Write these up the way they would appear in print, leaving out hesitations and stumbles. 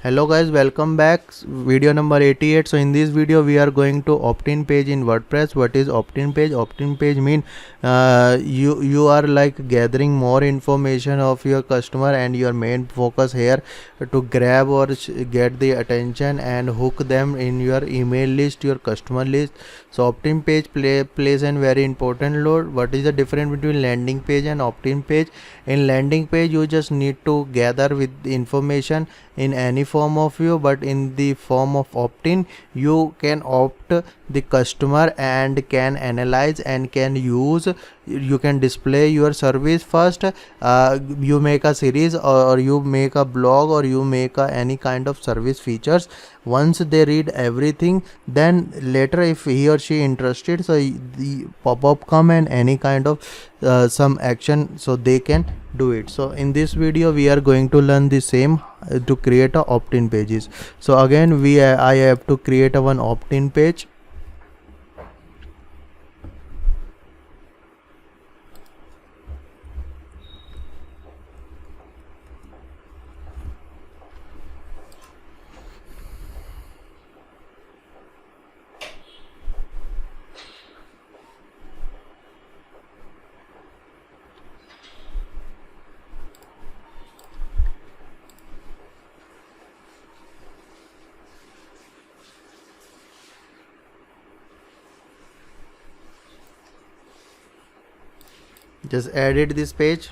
Hello guys, welcome back. Video number 88. So in this video we are going to opt-in page in WordPress. What is opt-in page? Opt-in page mean you are like gathering more information of your customer, and your main focus here to grab or get the attention and hook them in your email list, your customer list. So opt-in page plays a very important role. What is the difference between landing page and opt-in page? In landing page you just need to gather with the information in any form of view, but in the form of opt-in you can opt the customer and can analyze and can use, you can display your service first. You make a series, or you make a blog, or you make any kind of service features. Once they read everything, then later if he or she interested, so the pop-up come and any kind of some action, so they can do it. So in this video we are going to learn the same to create a opt-in pages. So again I have to create a one opt-in page. Just edit this page.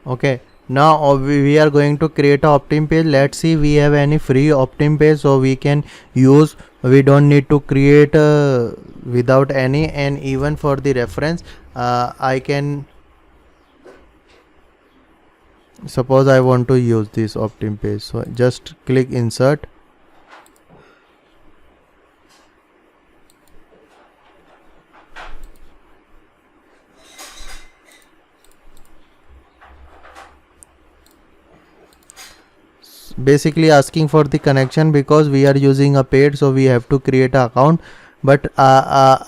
Okay, now we are going to create a opt-in page. Let's see we have any free opt-in page, so we can use. We don't need to create without any. And even for the reference, I can, suppose I want to use this opt-in page, so just click insert. Basically asking for the connection, because we are using a paid, so we have to create an account. But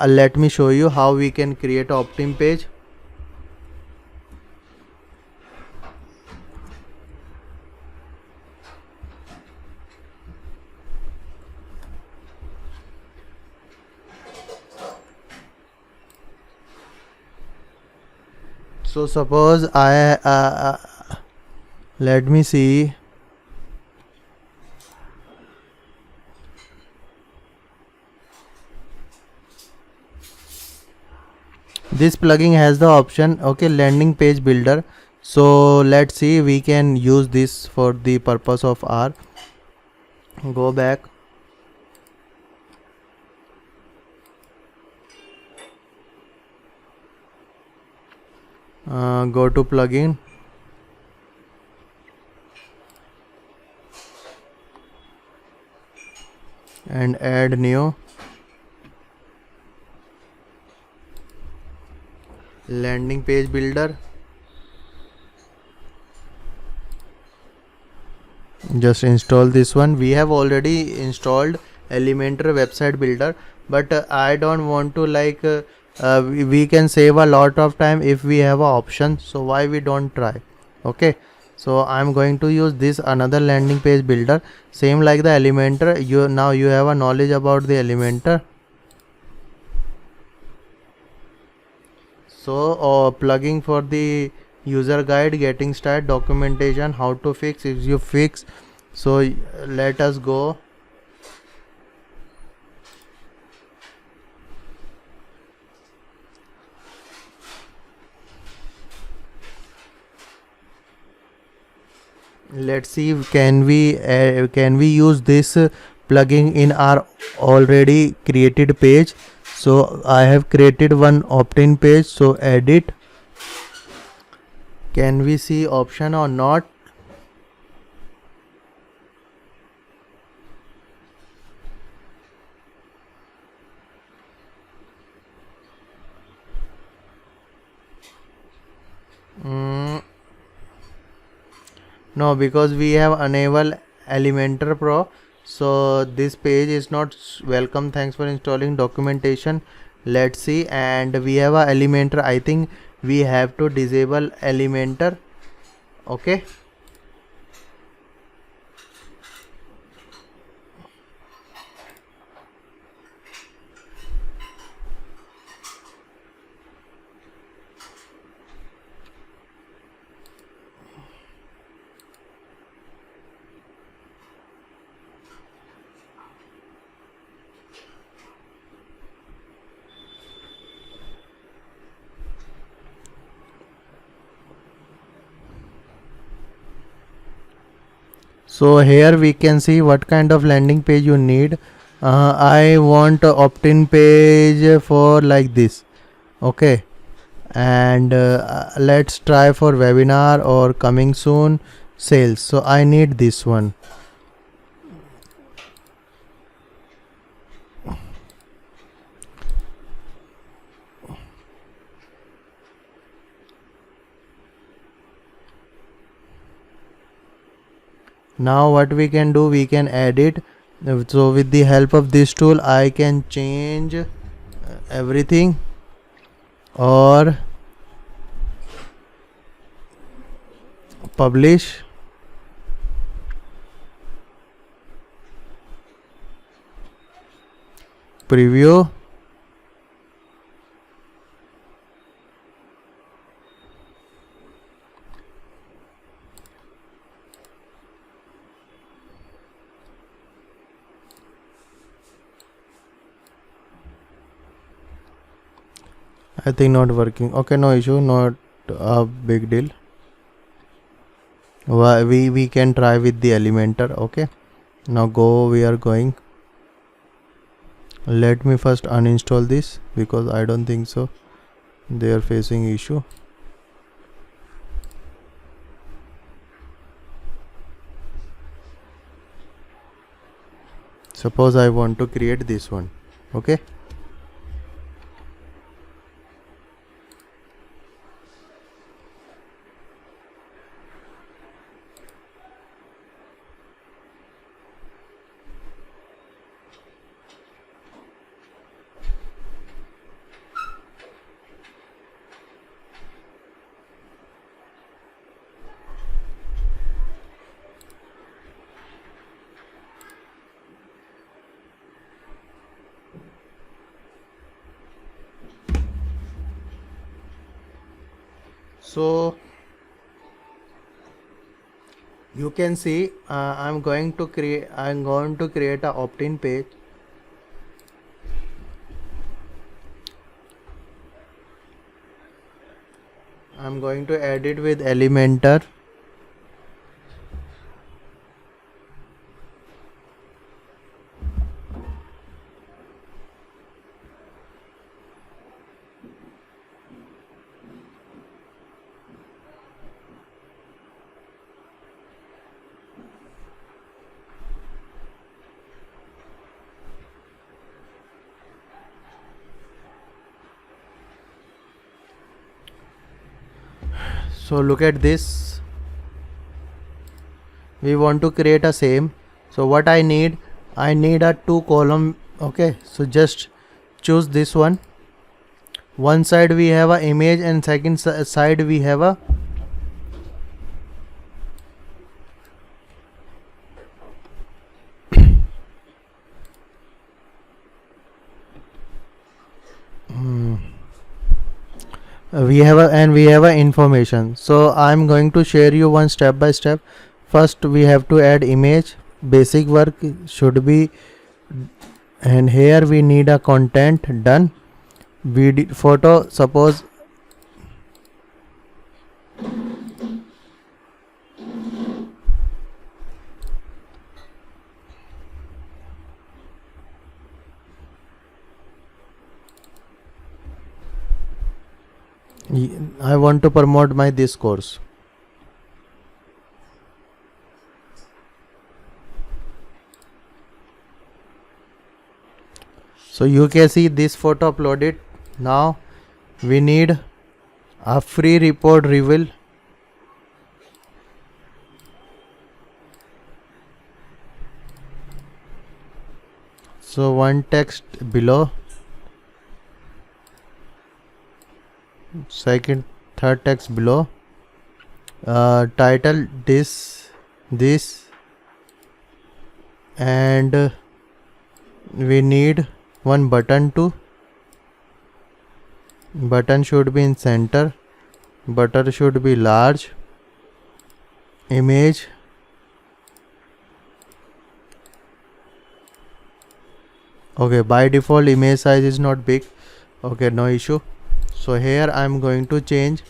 let me show you how we can create opt-in page. So suppose let me see. This plugin has the option, okay, landing page builder. So let's see, we can use this for the purpose of our, go back, go to plugin, and add new landing page builder. Just install this one. We have already installed Elementor website builder, but I don't want to like we can save a lot of time if we have a option, so why we don't try. Okay, so I'm going to use this another landing page builder, same like the Elementor. Now you have a knowledge about the Elementor. So plugging for the user guide, getting started, documentation, how to fix if you fix. So let us go. Let's see, can we use this plugin in our already created page. So I have created one opt-in page, so edit. Can we see option or not? Mm, no, because we have enable Elementor Pro, so this page is not welcome. Thanks for installing documentation. Let's see, and we have a Elementor. I think we have to disable Elementor. Okay. So here we can see what kind of landing page you need. I want a opt-in page for like this. Okay, and let's try for webinar or coming soon sales. So I need this one. Now what we can do, we can edit. So with the help of this tool I can change everything, or publish, preview, I think not working. Okay, no issue, not a big deal. We can try with the Elementor. Okay, now go, we are going. Let me first uninstall this because I don't think so they are facing issue. Suppose I want to create this one. Okay, so you can see I'm going to create a opt-in page. I'm going to edit with Elementor. So look at this, we want to create a same. So what I need a 2 column. Okay, so just choose this one. One side we have a image and second side we have a we have a information. So I'm going to share you one step by step. First we have to add image, basic work should be, and here we need a content, done. Photo, suppose I want to promote my this course. So you can see this photo uploaded. Now we need A free report reveal. So one text below, second, third text below, title this, and we need one button too. Button should be in center, button should be large, image, okay, by default image size is not big, okay, no issue. So here I am going to change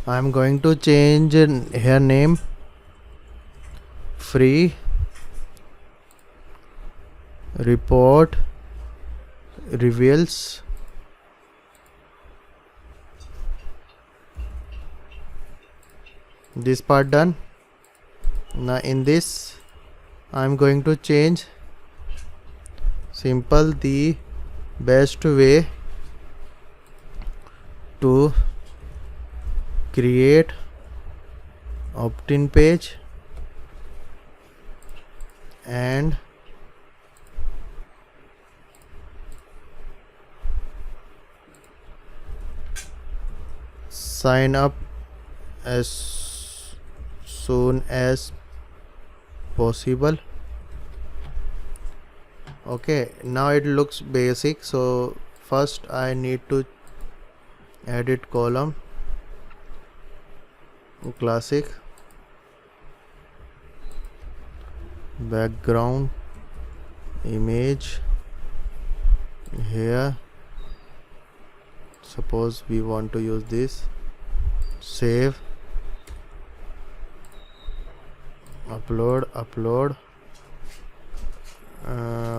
here name free report reveals. This part done. Now in this I am going to change simple the best way to create opt-in page and sign up as soon as possible. Okay, now it looks basic. So first I need to edit column, classic, background image. Here suppose we want to use this, save, upload,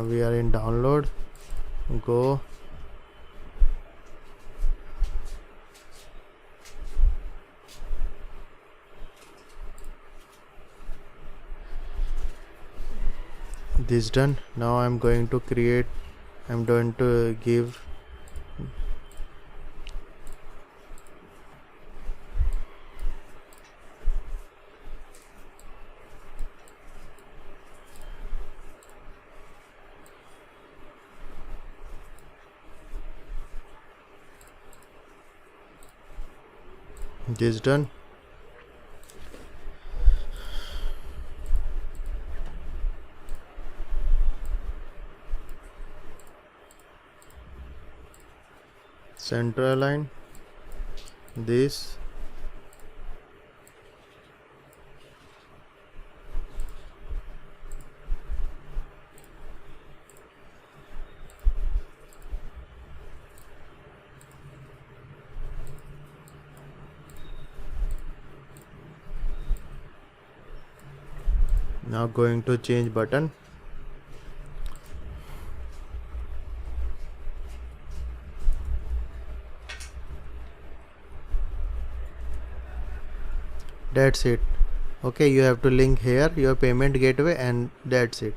we are in download, go, this done. Now I'm going to give this done. Center align this, now going to change button, that's it. Okay, you have to link here your payment gateway and that's it.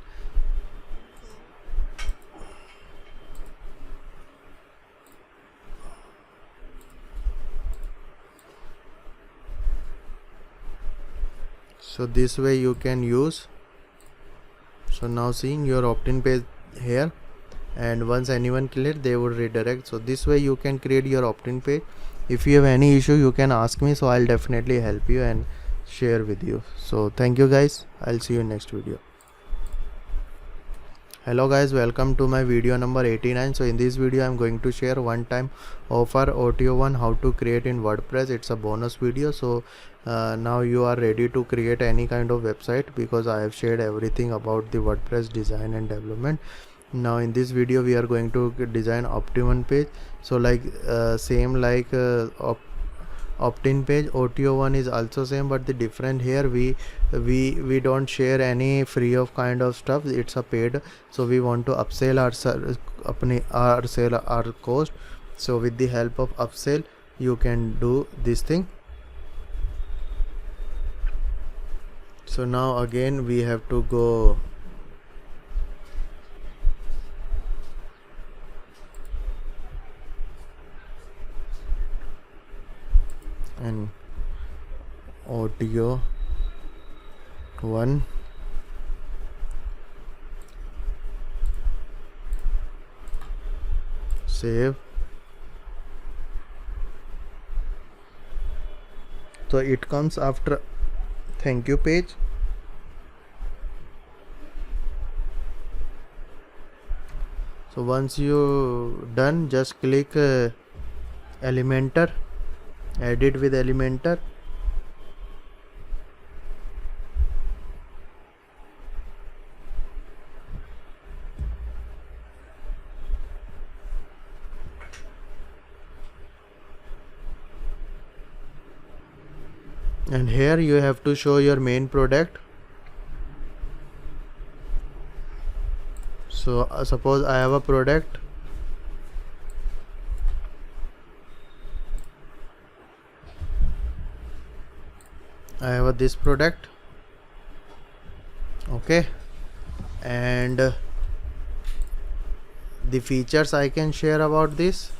So this way you can use. So now seeing your opt-in page here, and once anyone clear they would redirect. So this way you can create your opt-in page. If you have any issue you can ask me, so I'll definitely help you and share with you. So thank you guys, I'll see you in next video. Hello guys, welcome to my video number 89. So in this video I'm going to share one time offer OTO1 how to create in WordPress. It's a bonus video. So now you are ready to create any kind of website because I have shared everything about the WordPress design and development. Now in this video we are going to design opt-in page. So like same like opt-in page, OTO1 is also same, but the different here we don't share any free of kind of stuff. It's a paid, so we want to upsell our cost. So with the help of upsell you can do this thing. So now again we have to go and audio 1. Save. So it comes after thank you page. So once you done, just click Elementor, edit with Elementor. And here you have to show your main product. So suppose I have a product. I have this product. Okay, and the features I can share about this.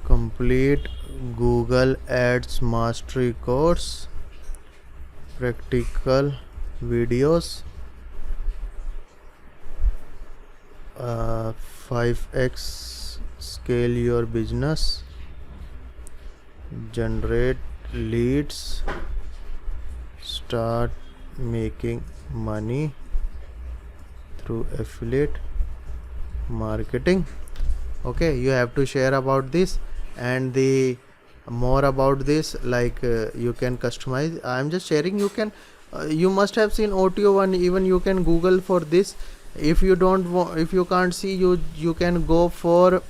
Complete Google Ads Mastery course, practical videos, 5x scale your business, generate leads, start making money through affiliate marketing. Okay, you have to share about this, and the more about this, like you can customize. I'm just sharing. You can you must have seen OTO1. Even you can Google for this. If you don't want, if you can't see, you can go for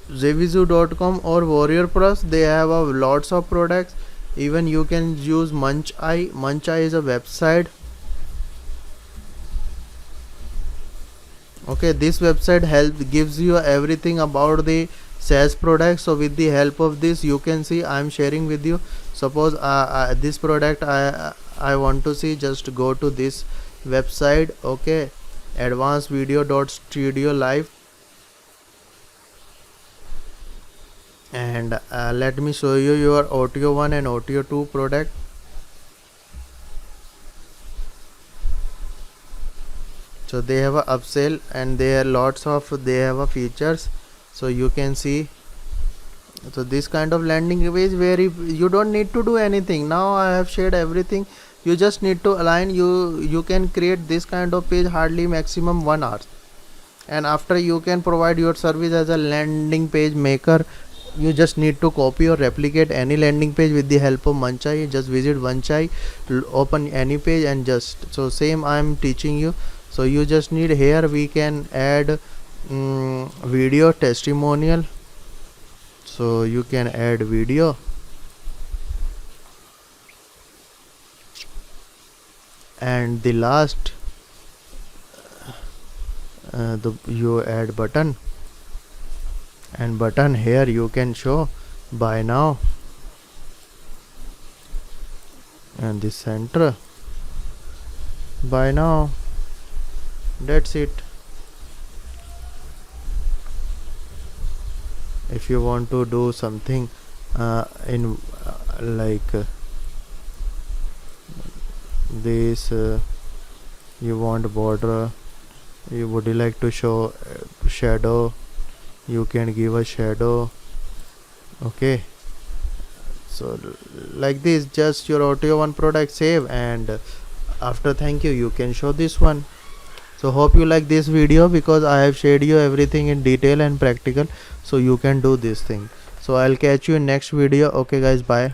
jvzoo.com or Warrior Plus. They have lots of products. Even you can use Muncheye. Muncheye is a website. Okay, this website gives you everything about the SaaS products. So with the help of this, you can see I'm sharing with you. Suppose this product I want to see, just go to this website. Okay, advancedvideo.studio live, and let me show you your OTO1 and OTO2 product. So they have a upsell, and there are lots of features. So you can see. So this kind of landing page where you don't need to do anything. Now I have shared everything. You just need to align. You can create this kind of page hardly maximum 1 hour, and after you can provide your service as a landing page maker. You just need to copy or replicate any landing page with the help of Muncheye. Just visit Muncheye, open any page, and just so same I am teaching you. So you just need, here we can add video testimonial. So you can add video, and the last you add button, and button here you can show buy now, and the center buy now. That's it. If you want to do something in like this, you want border, would you like to show shadow, you can give a shadow. Okay, so like this, just your OTO1 product, save, and after thank you can show this one. So hope you like this video, because I have shared you everything in detail and practical, so you can do this thing. So I'll catch you in next video. Okay guys, bye.